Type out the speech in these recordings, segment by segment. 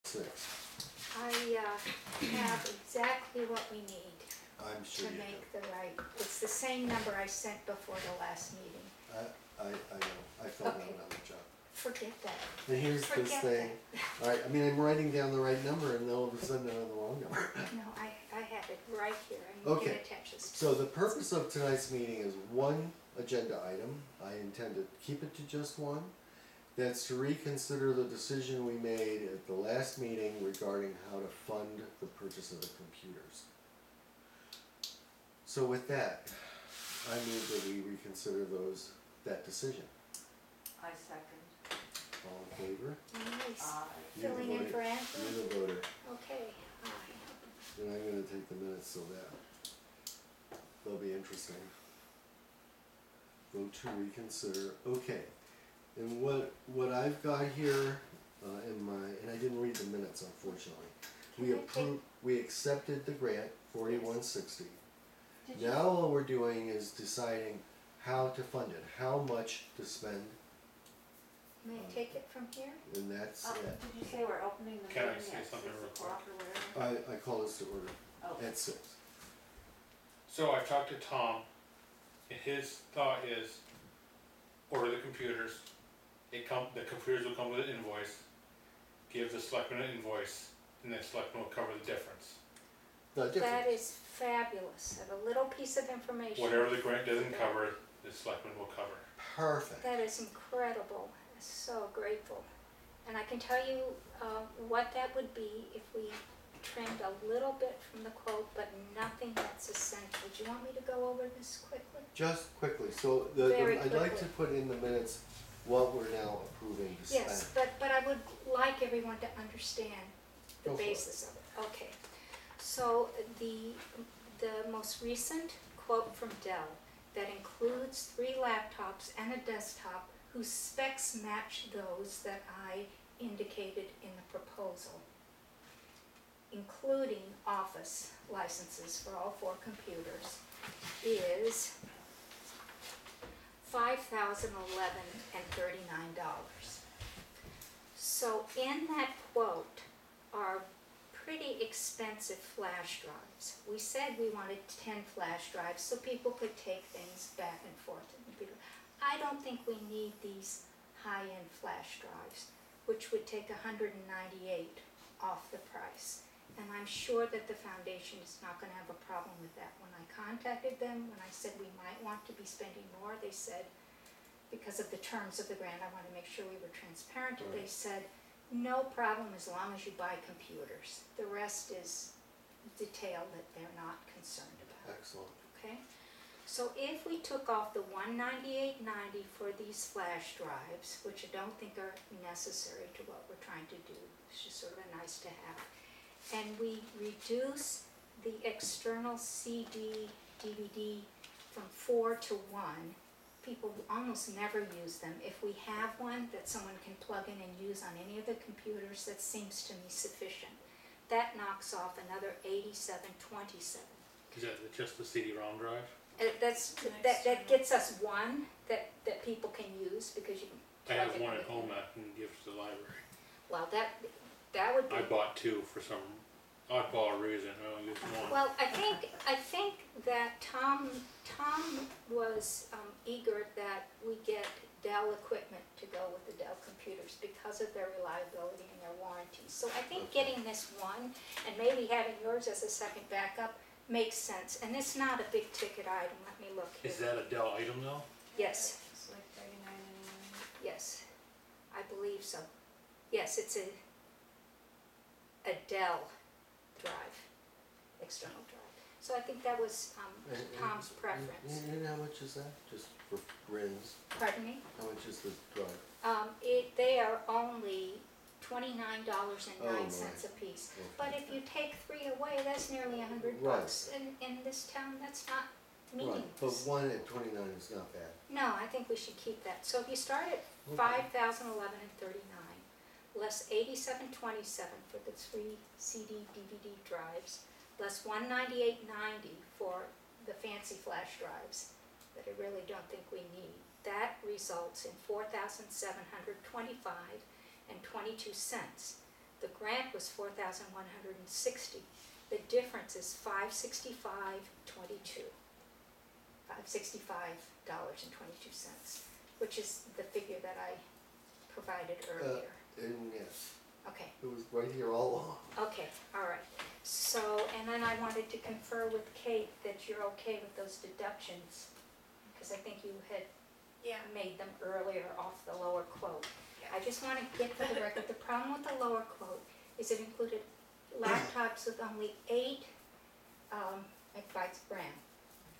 6. I have exactly what we need I'm sure to you make the right, it's the same number I sent before the last meeting. I know, I fell down Okay. on the job. Forget that. And here's this Forget thing, alright, I mean, I'm writing down the right number and all of a sudden I'm on the wrong number. No, I have it right here, and you Okay. can attach this. So the purpose of tonight's meeting is one agenda item. I intend to keep it to just one. That's to reconsider the decision we made at the last meeting regarding how to fund the purchase of the computers. So with that, I move that we reconsider that decision. I second. All in favor? Nice. You're the Filling in voter. for Anthony? You're the voter. Okay, aye. And I'm gonna take the minutes so that they'll be interesting. Vote to reconsider, okay. And what I've got here, and I didn't read the minutes unfortunately. We Can I approved, we accepted the grant, 4160. Did you, Now all we're doing is deciding how to fund it, how much to spend, May I take it from here? and that's it. did you say we're opening the Can I meeting say at something 6 real o'clock or whatever? I call this to order Oh, at 6. So I talked to Tom, and his thought is, order the computers, the computers will come with an invoice, give the selectman an invoice, and then selectman will cover the difference. The difference. That is fabulous, and a little piece of information. Whatever the grant doesn't cover, the selectman will cover. Perfect. That is incredible, I'm so grateful. And I can tell you what that would be if we trimmed a little bit from the quote, but nothing that's essential. Do you want me to go over this quickly? Just quickly, so Very I'd like quickly. to put in the minutes what we're now approving to spend. Yes, but I would like everyone to understand the Go for it. basis of it. Okay, so the most recent quote from Dell that includes 3 laptops and a desktop whose specs match those that I indicated in the proposal, including Office licenses for all 4 computers, is $5,011.39. So in that quote are pretty expensive flash drives. We said we wanted 10 flash drives so people could take things back and forth to the computer. I don't think we need these high-end flash drives, which would take $198 off the price. And I'm sure that the foundation is not going to have a problem with that. When I contacted them, when I said we might want to be spending more, they said, because of the terms of the grant, I want to make sure we were transparent. Right. They said, no problem as long as you buy computers. The rest is detail that they're not concerned about. Excellent. Okay, so if we took off the $198.90 for these flash drives, which I don't think are necessary to what we're trying to do, it's just sort of a nice to have, and we reduce the external CD, DVD from 4 to 1, people almost never use them. If we have one that someone can plug in and use on any of the computers, that seems to me sufficient. That knocks off another $87.27. Is that just the CD-ROM drive? That gets us one that people can use because you can I plug have it one in. at home I can give to the library. Well, that would be. I bought 2 for some oddball reason, I only used one. Well, I think that Tom was eager that we get Dell equipment to go with the Dell computers because of their reliability and their warranties. So I think getting this one and maybe having yours as a second backup makes sense. And it's not a big ticket item. Let me look here. Is that a Dell item though? Yes, It's like $39.99. yes, I believe so. Yes, it's a Dell drive, external drive. So I think that was Tom's preference. And how much is that, just for grins? Pardon me? How much is the drive? They are only $29.09 Oh, my. a piece. Okay. But if you take 3 away, that's nearly $100 Right. bucks. In this town, that's not Right, but meaningless. 1 at 29 is not bad. No, I think we should keep that. So if you start at Okay. $5,011.39, less $87.27 for the 3 CD, DVD drives, less $198.90 for the fancy flash drives that I really don't think we need. That results in $4,725.22. The grant was $4,160. The difference is $565.22. $565.22, which is the figure that I provided earlier. And yes, Okay, it was right here all along. okay, all right. So, and then I wanted to confer with Kate that you're okay with those deductions, because I think you had Yeah. made them earlier off the lower quote. I just want to get for the record, the problem with the lower quote is it included laptops with only 8 exabytes of RAM.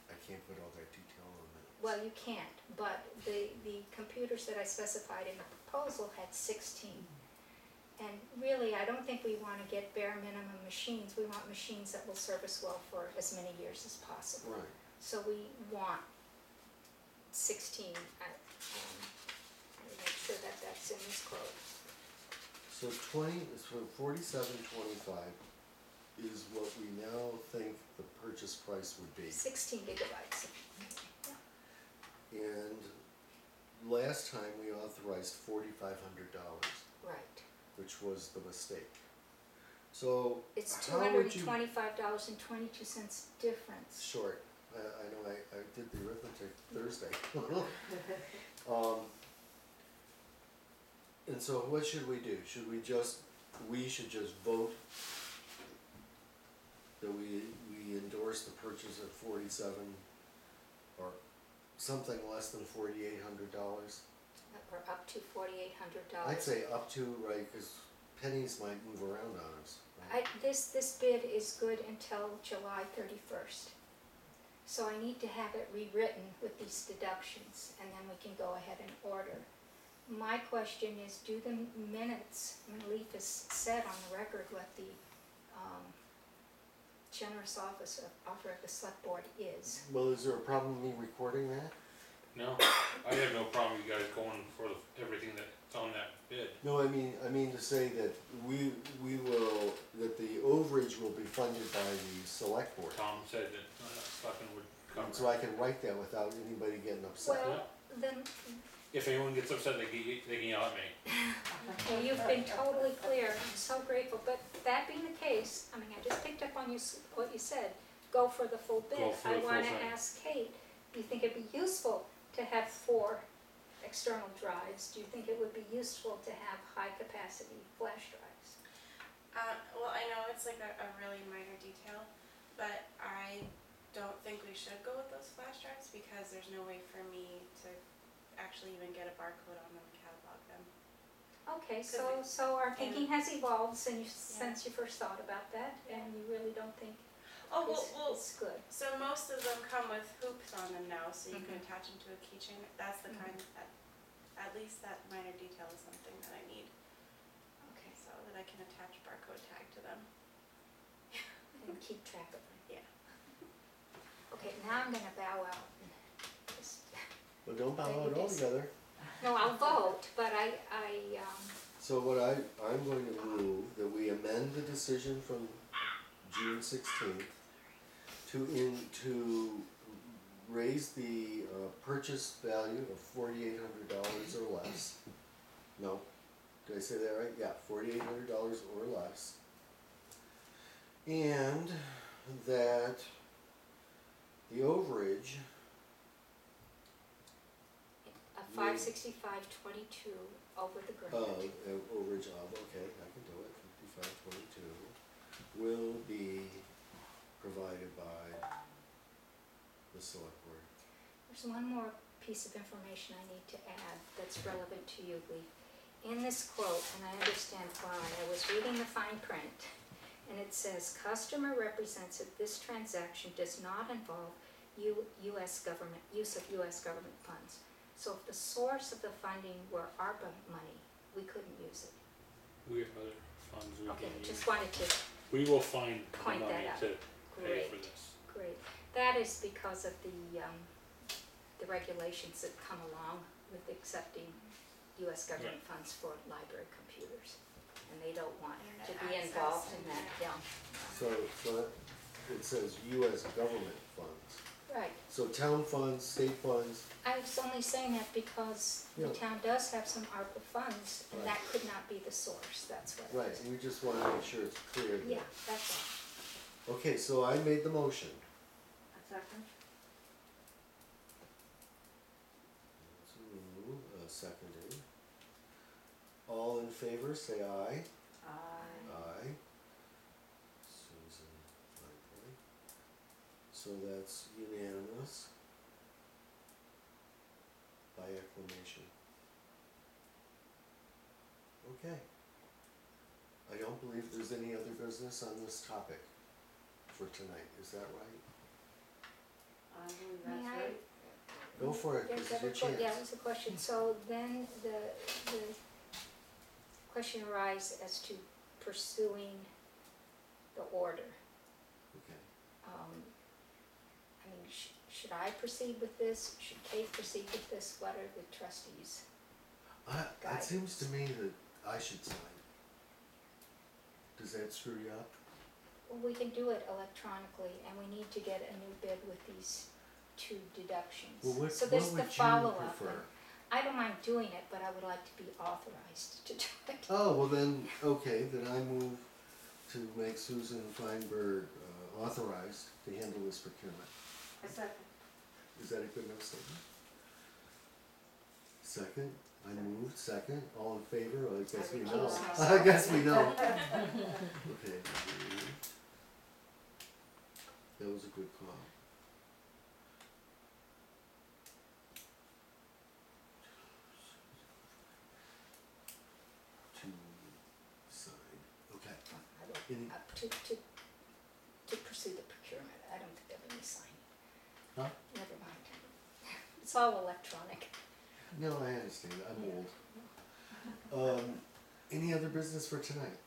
I can't put all that detail on that. Well, you can't, but the computers that I specified in the proposal had 16. And really, I don't think we want to get bare minimum machines. We want machines that will serve us well for as many years as possible. Right. So we want 16. Let me make sure that that's in this quote. So 4725 is what we now think the purchase price would be. 16 gigabytes. And last time we authorized $4,500, Right. which was the mistake. So It's how would you? $225.22 difference. Short. I know I did the arithmetic Thursday. And so what should we do? We should just vote that we endorse the purchase at 47 or something less than $4,800? We're up to $4,800. I'd say up to, right, because pennies might move around on us. Right? This bid is good until July 31st. So I need to have it rewritten with these deductions, and then we can go ahead and order. My question is, do the minutes, I mean, Leaf has said on the record what the generous offer of the select board is. Well, is there a problem with me recording that? No, I have no problem with you guys going for everything that's on that bid. No, I mean to say that that the overage will be funded by the select board. Tom said that Selectmen would cover And it. so I can write that without anybody getting upset. Well, then, If anyone gets upset, they can yell at me. well, you've been totally clear, I'm so grateful, but that being the case, I mean, I just picked up on what you said, go for the full bid. Go for the full I wanna thing. ask Kate, do you think it'd be useful to have 4 external drives? Do you think it would be useful to have high-capacity flash drives? Well, I know it's like a really minor detail, but I don't think we should go with those flash drives because there's no way for me to actually even get a barcode on them and catalog them. Okay, Could so our thinking has evolved since Yeah. you first thought about that, and you really don't think Oh, well, it's good. so most of them come with hoops on them now, so you can Mhm. attach them to a keychain. That's the kind that, at least that minor detail is something that I need, Okay, so that I can attach barcode tag to them. and keep track of them. Yeah. Okay, now I'm gonna bow out and just, But don't bow Maybe out this- altogether. no, I'll vote, but So what I'm going to move that we amend the decision from June 16th to raise the purchase value of $4,800 or less. No, did I say that right? Yeah, $4,800 or less. And that the overage a 565.22 over the grant. overage of, okay, I can do it, 5522, will be provided by the select board. There's one more piece of information I need to add that's relevant to you, Lee. In this quote, and I understand why, I was reading the fine print, and it says, customer represents that this transaction does not involve use of US government funds. So if the source of the funding were ARPA money, we couldn't use it. We have other funds we Okay, can use. just wanted to, We will find the Point that money out. to pay for great, this. great. That is because of the regulations that come along with accepting US government funds for library computers. And they don't want to Internet be access involved in and that, yeah. So it says US government funds. Right. So town funds, state funds, I was only saying that because the Yeah. town does have some ARPA funds, and Right. that could not be the source, that's what. it right, is. we just wanna make sure it's clear that. Yeah, that's all. Okay, so I made the motion. A second? So, seconded. All in favor, say aye. Aye. Aye. Susan, aye. So that's unanimous by acclamation. Okay. I don't believe there's any other business on this topic for tonight, is that right? I believe May that's I- right. Go for it, There's this is your other que- chance. Yeah, there's a question, so then the question arises as to pursuing the order. Okay. I mean, should I proceed with this, should Kate proceed with this, what are the trustees? It Guidance. seems to me that I should sign. Does that screw you up? Well, we can do it electronically, and we need to get a new bid with these two deductions. Well, what, So what there's would the you follow-up. prefer? I don't mind doing it, but I would like to be authorized to do it. Oh, well then, okay, then I move to make Susan Feinberg authorized to handle this procurement. A second. Is that a good enough statement? Second, I moved, second, all in favor, well, I guess we know. recuse I myself. guess we know. Okay. That was a good call. To sign, okay. I would- Any- To pursue the procurement, I don't think there'll be any signing. Huh? Never mind. It's all electronic. No, I understand, I'm old. Any other business for tonight?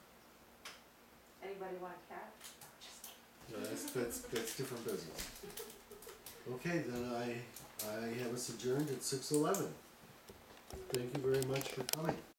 Anybody want a cat? No, that's different business. Okay, then I have us adjourned at 6:11. Thank you very much for coming.